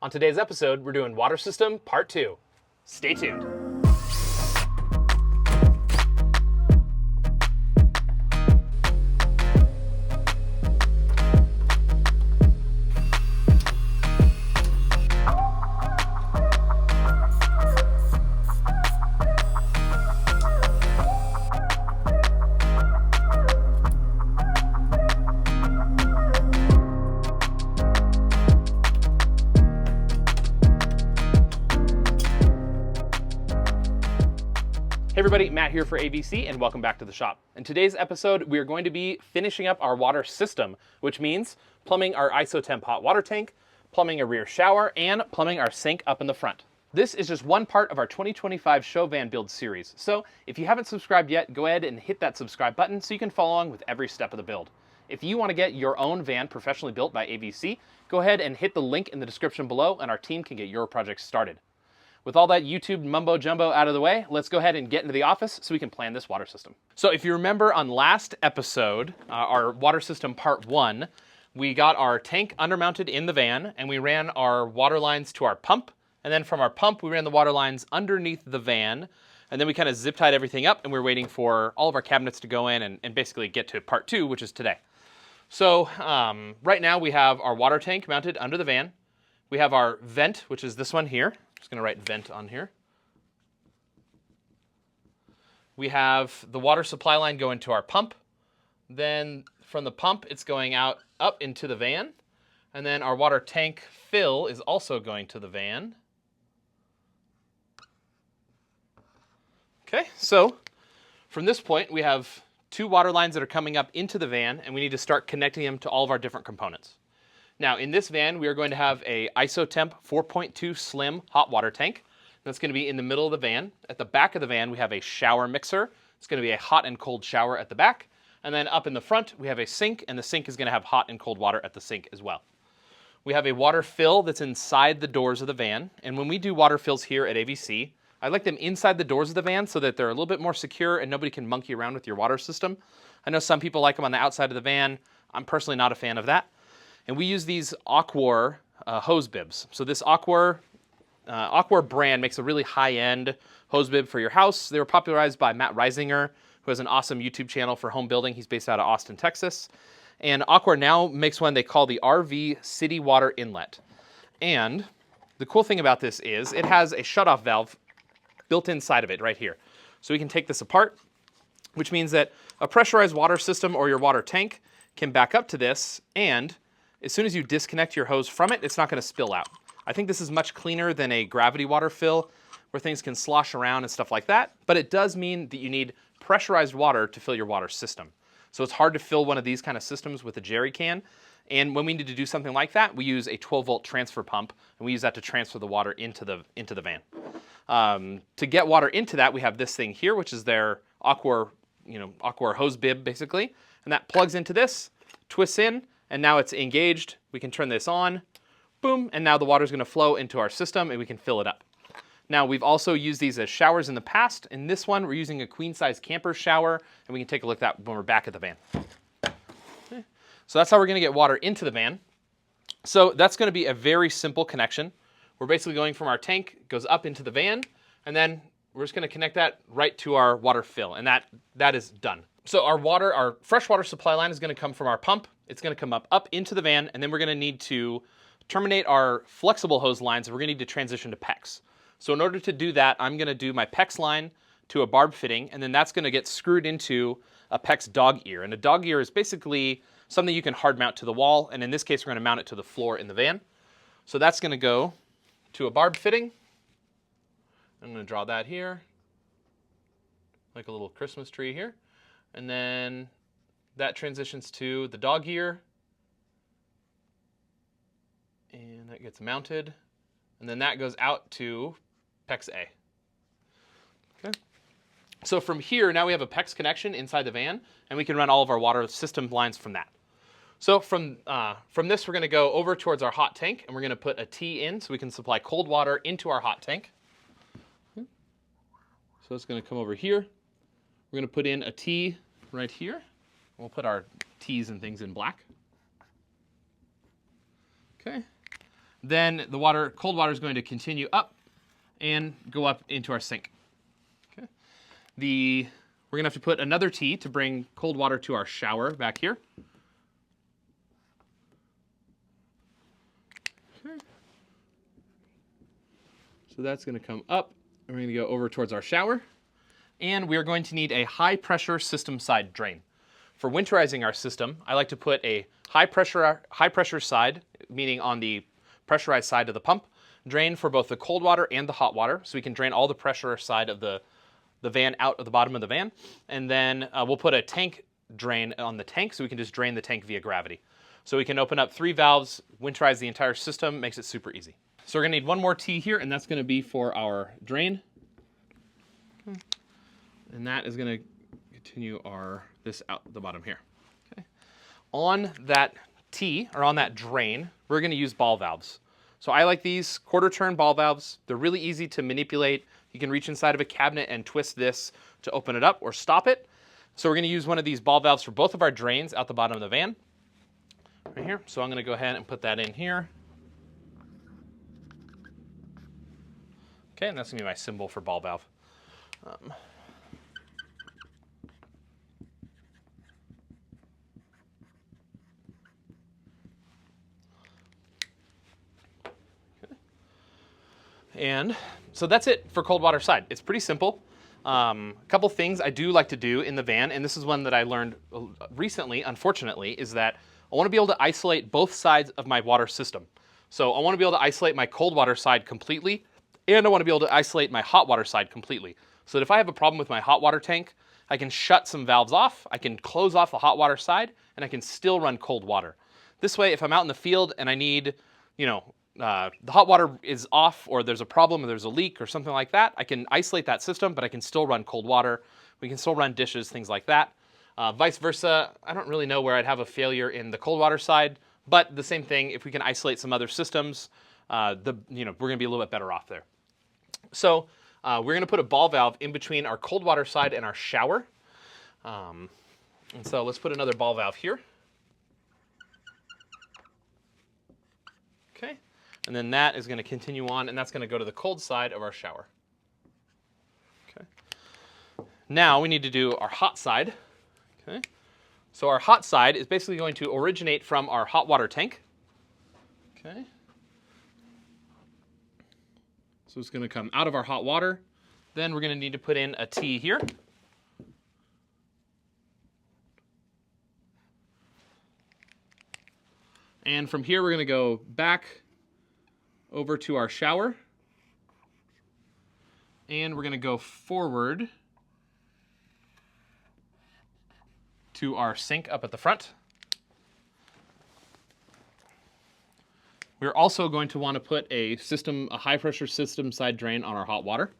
On today's episode, we're doing water system part 2. Stay tuned. Hey everybody, Matt here for AVC and welcome back to the shop. In today's episode, we are going to be finishing up our water system, which means plumbing our ISOtemp hot water tank, plumbing a rear shower, and plumbing our sink up in the front. This is just one part of our 2025 show van build series. So if you haven't subscribed yet, go ahead and hit that subscribe button so you can follow along with every step of the build. If you want to get your own van professionally built by AVC, go ahead and hit the link in the description below and our team can get your project started. With all that YouTube mumbo jumbo out of the way, let's go ahead and get into the office so we can plan this water system. So if you remember on last episode, our water system part 1, we got our tank undermounted in the van and we ran our water lines to our pump. And then from our pump, we ran the water lines underneath the van. And then we kind of zip tied everything up and we're waiting for all of our cabinets to go in and basically get to part 2, which is today. So right now we have our water tank mounted under the van. We have our vent, which is this one here. I'm just going to write vent on here. We have the water supply line going to our pump. Then from the pump, it's going out up into the van. And then our water tank fill is also going to the van. Okay, so from this point, we have 2 water lines that are coming up into the van, and we need to start connecting them to all of our different components. Now, in this van, we are going to have a ISOtemp 4.2 slim hot water tank. That's going to be in the middle of the van. At the back of the van, we have a shower mixer. It's going to be a hot and cold shower at the back. And then up in the front, we have a sink, and the sink is going to have hot and cold water at the sink as well. We have a water fill that's inside the doors of the van. And when we do water fills here at AVC, I like them inside the doors of the van so that they're a little bit more secure and nobody can monkey around with your water system. I know some people like them on the outside of the van. I'm personally not a fan of that. And we use these Aquar hose bibs. So this Aquar brand makes a really high-end hose bib for your house. They were popularized by Matt Reisinger, who has an awesome YouTube channel for home building. He's based out of Austin, Texas. And Aquar now makes one they call the RV City Water Inlet. And the cool thing about this is it has a shutoff valve built inside of it right here. So we can take this apart, which means that a pressurized water system or your water tank can back up to this, and as soon as you disconnect your hose from it, it's not going to spill out. I think this is much cleaner than a gravity water fill where things can slosh around and stuff like that, but it does mean that you need pressurized water to fill your water system. So it's hard to fill one of these kind of systems with a jerry can, and when we need to do something like that, we use a 12-volt transfer pump, and we use that to transfer the water into the van. To get water into that, we have this thing here, which is their Aquar hose bib, basically, and that plugs into this, twists in, and now it's engaged. We can turn this on, boom, and now the water is going to flow into our system and we can fill it up. Now, we've also used these as showers in the past. In this one, we're using a queen-size camper shower, and we can take a look at that when we're back at the van. Okay. So that's how we're going to get water into the van. So that's going to be a very simple connection. We're basically going from our tank, goes up into the van, and then we're just going to connect that right to our water fill, and that is done. So our fresh water supply line is going to come from our pump. It's going to come up into the van, and then we're going to need to terminate our flexible hose lines, and we're going to need to transition to PEX. So in order to do that, I'm going to do my PEX line to a barb fitting, and then that's going to get screwed into a PEX dog ear. And a dog ear is basically something you can hard mount to the wall, and in this case, we're going to mount it to the floor in the van. So that's going to go to a barb fitting. I'm going to draw that here, like a little Christmas tree here. And then that transitions to the dog ear. And that gets mounted. And then that goes out to PEX A. Okay. So from here, now we have a PEX connection inside the van, and we can run all of our water system lines from that. So from this, we're going to go over towards our hot tank, and we're going to put a T in so we can supply cold water into our hot tank. So it's going to come over here. We're going to put in a T right here. We'll put our T's and things in black. Okay. Then the cold water is going to continue up and go up into our sink. Okay. We're going to have to put another T to bring cold water to our shower back here. Okay. So that's going to come up, and we're going to go over towards our shower. And we are going to need a high pressure system side drain. For winterizing our system, I like to put a high pressure side, meaning on the pressurized side of the pump, drain for both the cold water and the hot water, so we can drain all the pressure side of the van out of the bottom of the van. And then we'll put a tank drain on the tank, so we can just drain the tank via gravity. So we can open up 3 valves, winterize the entire system, makes it super easy. So we're gonna need one more T here, and that's gonna be for our drain. Okay. And that is gonna continue this out the bottom here. Okay. On that T, or on that drain, we're gonna use ball valves. So I like these quarter turn ball valves. They're really easy to manipulate. You can reach inside of a cabinet and twist this to open it up or stop it. So we're gonna use one of these ball valves for both of our drains out the bottom of the van, right here. So I'm gonna go ahead and put that in here. Okay, and that's gonna be my symbol for ball valve. And so that's it for cold water side. It's pretty simple. A couple things I do like to do in the van, and this is one that I learned recently, unfortunately, is that I want to be able to isolate both sides of my water system. So I want to be able to isolate my cold water side completely, and I want to be able to isolate my hot water side completely. So that if I have a problem with my hot water tank, I can shut some valves off, I can close off the hot water side, and I can still run cold water. This way, if I'm out in the field and I need, the hot water is off, or there's a problem, or there's a leak, or something like that, I can isolate that system, but I can still run cold water. We can still run dishes, things like that. Vice versa, I don't really know where I'd have a failure in the cold water side, but the same thing, if we can isolate some other systems, we're gonna be a little bit better off there. So we're gonna put a ball valve in between our cold water side and our shower. And so let's put another ball valve here. Okay. And then that is going to continue on, and that's going to go to the cold side of our shower. Okay. Now we need to do our hot side. Okay. So our hot side is basically going to originate from our hot water tank. Okay. So it's going to come out of our hot water. Then we're going to need to put in a T here. And from here, we're going to go back over to our shower. And we're going to go forward to our sink up at the front. We're also going to want to put a high pressure system side drain on our hot water.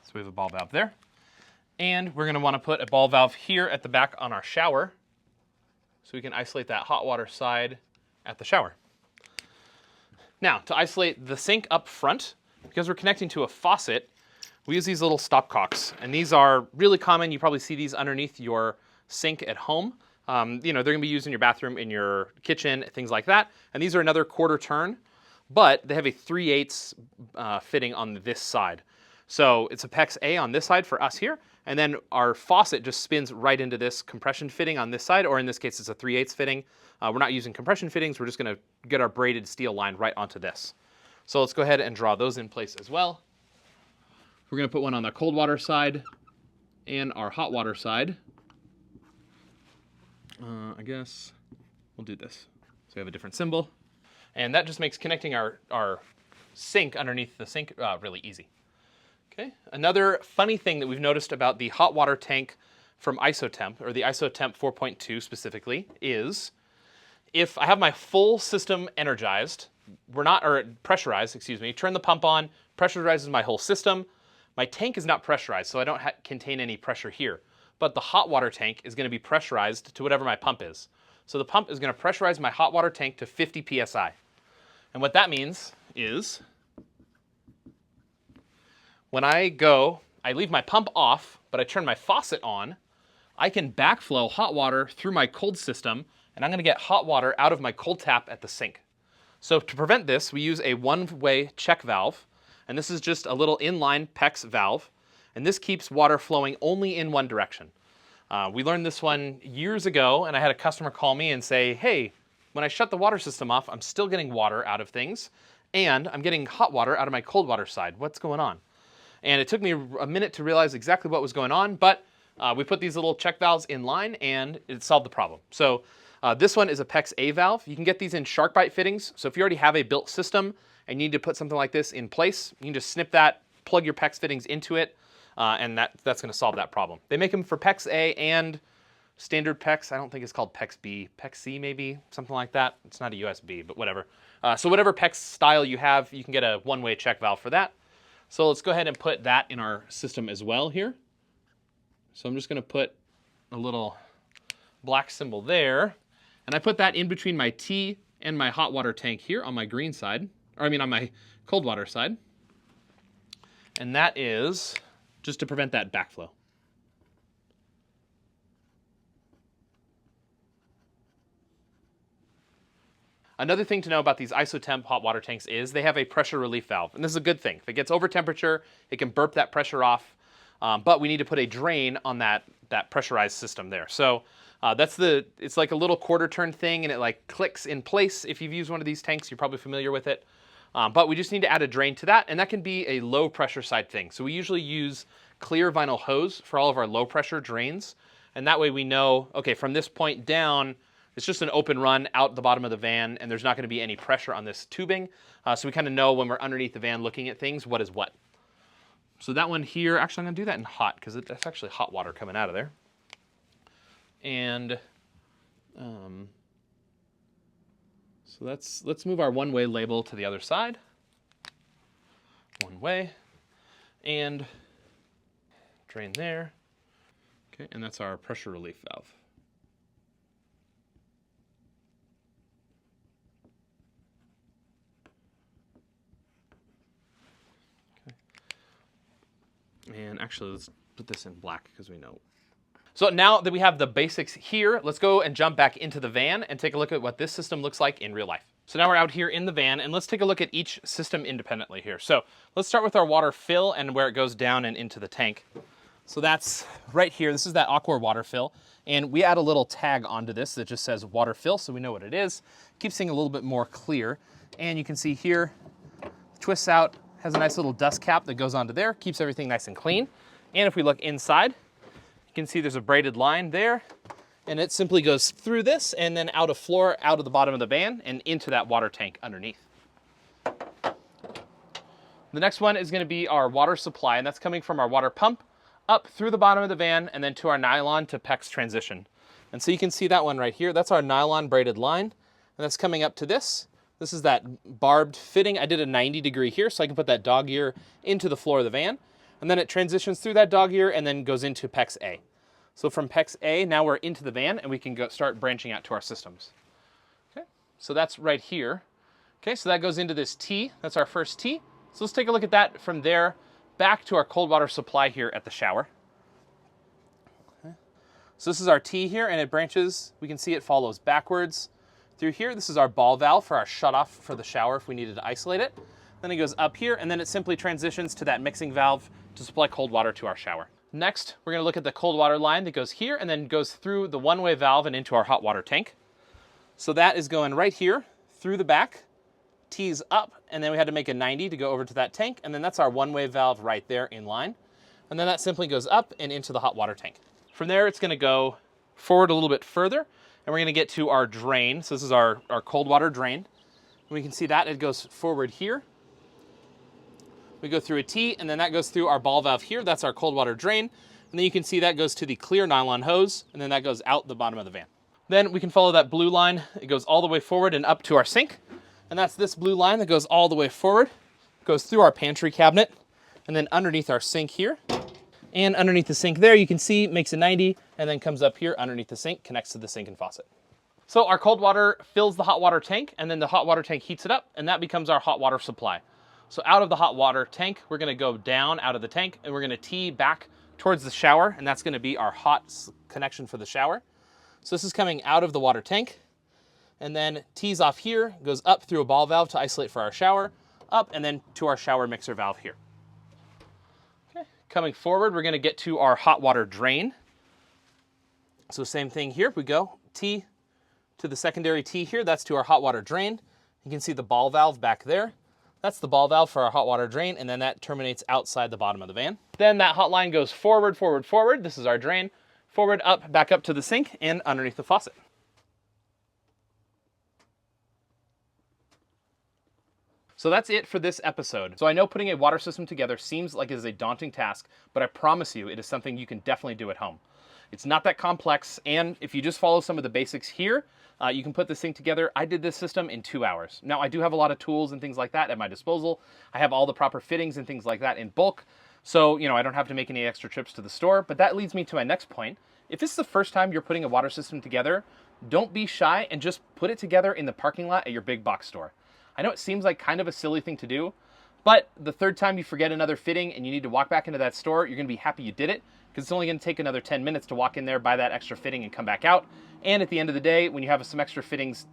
So we have a ball valve there. And we're going to want to put a ball valve here at the back on our shower, so we can isolate that hot water side at the shower. Now, to isolate the sink up front, because we're connecting to a faucet, we use these little stopcocks. And these are really common. You probably see these underneath your sink at home. They're going to be used in your bathroom, in your kitchen, things like that. And these are another quarter turn, but they have a 3/8 fitting on this side. So it's a PEX A on this side for us here, and then our faucet just spins right into this compression fitting on this side, or in this case, it's a 3/8 fitting. We're not using compression fittings. We're just going to get our braided steel line right onto this. So let's go ahead and draw those in place as well. We're going to put one on the cold water side and our hot water side. I guess we'll do this. So we have a different symbol. And that just makes connecting our sink underneath the sink really easy. Okay. Another funny thing that we've noticed about the hot water tank from IsoTemp, or the IsoTemp 4.2 specifically, is if I have my full system energized, pressurized, turn the pump on, pressurizes my whole system, my tank is not pressurized, so I don't contain any pressure here. But the hot water tank is going to be pressurized to whatever my pump is. So the pump is going to pressurize my hot water tank to 50 psi. And what that means is when I go I leave my pump off, but I turn my faucet on, I can backflow hot water through my cold system, and I'm gonna get hot water out of my cold tap at the sink. So to prevent this, we use a one-way check valve, and this is just a little inline PEX valve, and this keeps water flowing only in one direction. We learned this one years ago, and I had a customer call me and say, hey, when I shut the water system off, I'm still getting water out of things, and I'm getting hot water out of my cold water side. What's going on? And it took me a minute to realize exactly what was going on, but we put these little check valves in line, and it solved the problem. So this one is a PEX A valve. You can get these in shark bite fittings, so if you already have a built system and you need to put something like this in place, you can just snip that, plug your PEX fittings into it, and that's going to solve that problem. They make them for PEX A and standard PEX. I don't think it's called PEX B, PEX C maybe, something like that. It's not a USB, but whatever. So whatever PEX style you have, you can get a one-way check valve for that. So let's go ahead and put that in our system as well here. So I'm just going to put a little black symbol there, and I put that in between my T and my hot water tank here on my green side, or I mean on my cold water side. And that is just to prevent that backflow. Another thing to know about these isotemp hot water tanks is they have a pressure relief valve, and this is a good thing. If it gets over temperature, it can burp that pressure off, but we need to put a drain on that pressurized system there. So it's like a little quarter turn thing, and it like clicks in place. If you've used one of these tanks, you're probably familiar with it. But we just need to add a drain to that, and that can be a low pressure side thing. So we usually use clear vinyl hose for all of our low pressure drains, and that way we know, okay, from this point down, it's just an open run out the bottom of the van, and there's not going to be any pressure on this tubing. So we kind of know when we're underneath the van looking at things, what is what. So that one here, actually I'm going to do that in hot, because that's actually hot water coming out of there. And so let's move our one-way label to the other side. One way. And drain there. Okay, and that's our pressure relief valve. Okay. And actually, let's put this in black because we know. So now that we have the basics here, let's go and jump back into the van and take a look at what this system looks like in real life. So now we're out here in the van, and let's take a look at each system independently here. So let's start with our water fill and where it goes down and into the tank. So that's right here. This is that aqua water fill, and we add a little tag onto this that just says water fill, so we know what it is. Keeps things a little bit more clear, and you can see here, twists out, has a nice little dust cap that goes onto there, keeps everything nice and clean. And if we look inside, you can see there's a braided line there, and it simply goes through this and then out of floor, out of the bottom of the van and into that water tank underneath. The next one is going to be our water supply, and that's coming from our water pump up through the bottom of the van and then to our nylon to PEX transition. And so you can see that one right here. That's our nylon braided line, and that's coming up to this. This is that barbed fitting. I did a 90-degree here so I can put that dog ear into the floor of the van. And then it transitions through that dog ear and then goes into PEX A. So from PEX A, now we're into the van and we can go start branching out to our systems. Okay, so that's right here. Okay, so that goes into this T. That's our first T. So let's take a look at that from there back to our cold water supply here at the shower. Okay. So this is our T here, and it branches. We can see it follows backwards through here. This is our ball valve for our shutoff for the shower if we needed to isolate it. Then it goes up here, and then it simply transitions to that mixing valve to supply cold water to our shower. Next, we're going to look at the cold water line that goes here and then goes through the one-way valve and into our hot water tank. So that is going right here through the back, tees up, and then we had to make a 90 to go over to that tank, and then that's our one-way valve right there in line. And then that simply goes up and into the hot water tank. From there, it's going to go forward a little bit further, and we're going to get to our drain. So this is our cold water drain. And we can see that it goes forward here. We go through a T, and then that goes through our ball valve here. That's our cold water drain. And then you can see that goes to the clear nylon hose, and then that goes out the bottom of the van. Then we can follow that blue line. It goes all the way forward and up to our sink. And that's this blue line that goes all the way forward, goes through our pantry cabinet, and then underneath our sink here. And underneath the sink there, you can see makes a 90, and then comes up here underneath the sink, connects to the sink and faucet. So our cold water fills the hot water tank, and then the hot water tank heats it up, and that becomes our hot water supply. So out of the hot water tank, we're gonna go down out of the tank and we're gonna tee back towards the shower, and that's gonna be our hot connection for the shower. So this is coming out of the water tank and then tees off here, goes up through a ball valve to isolate for our shower, up and then to our shower mixer valve here. Okay. Coming forward, we're gonna get to our hot water drain. So same thing here, we go tee to the secondary tee here, that's to our hot water drain. You can see the ball valve back there. That's the ball valve for our hot water drain, and then that terminates outside the bottom of the van. Then that hot line goes forward, forward, forward. This is our drain. Forward, up, back up to the sink, and underneath the faucet. So that's it for this episode. So I know putting a water system together seems like it is a daunting task, but I promise you it is something you can definitely do at home. It's not that complex, and if you just follow some of the basics here, you can put this thing together. I did this system in 2 hours. Now, I do have a lot of tools and things like that at my disposal. I have all the proper fittings and things like that in bulk, so I don't have to make any extra trips to the store. But that leads me to my next point. If this is the first time you're putting a water system together, don't be shy and just put it together in the parking lot at your big box store. I know it seems like kind of a silly thing to do, but the third time you forget another fitting and you need to walk back into that store, you're gonna be happy you did it, because it's only gonna take another 10 minutes to walk in there, buy that extra fitting, and come back out. And at the end of the day, when you have some extra fittings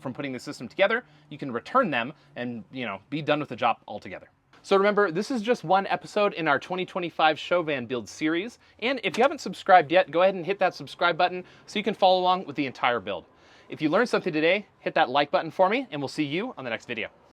from putting the system together, you can return them and be done with the job altogether. So remember, this is just one episode in our 2025 show van build series. And if you haven't subscribed yet, go ahead and hit that subscribe button so you can follow along with the entire build. If you learned something today, hit that like button for me, and we'll see you on the next video.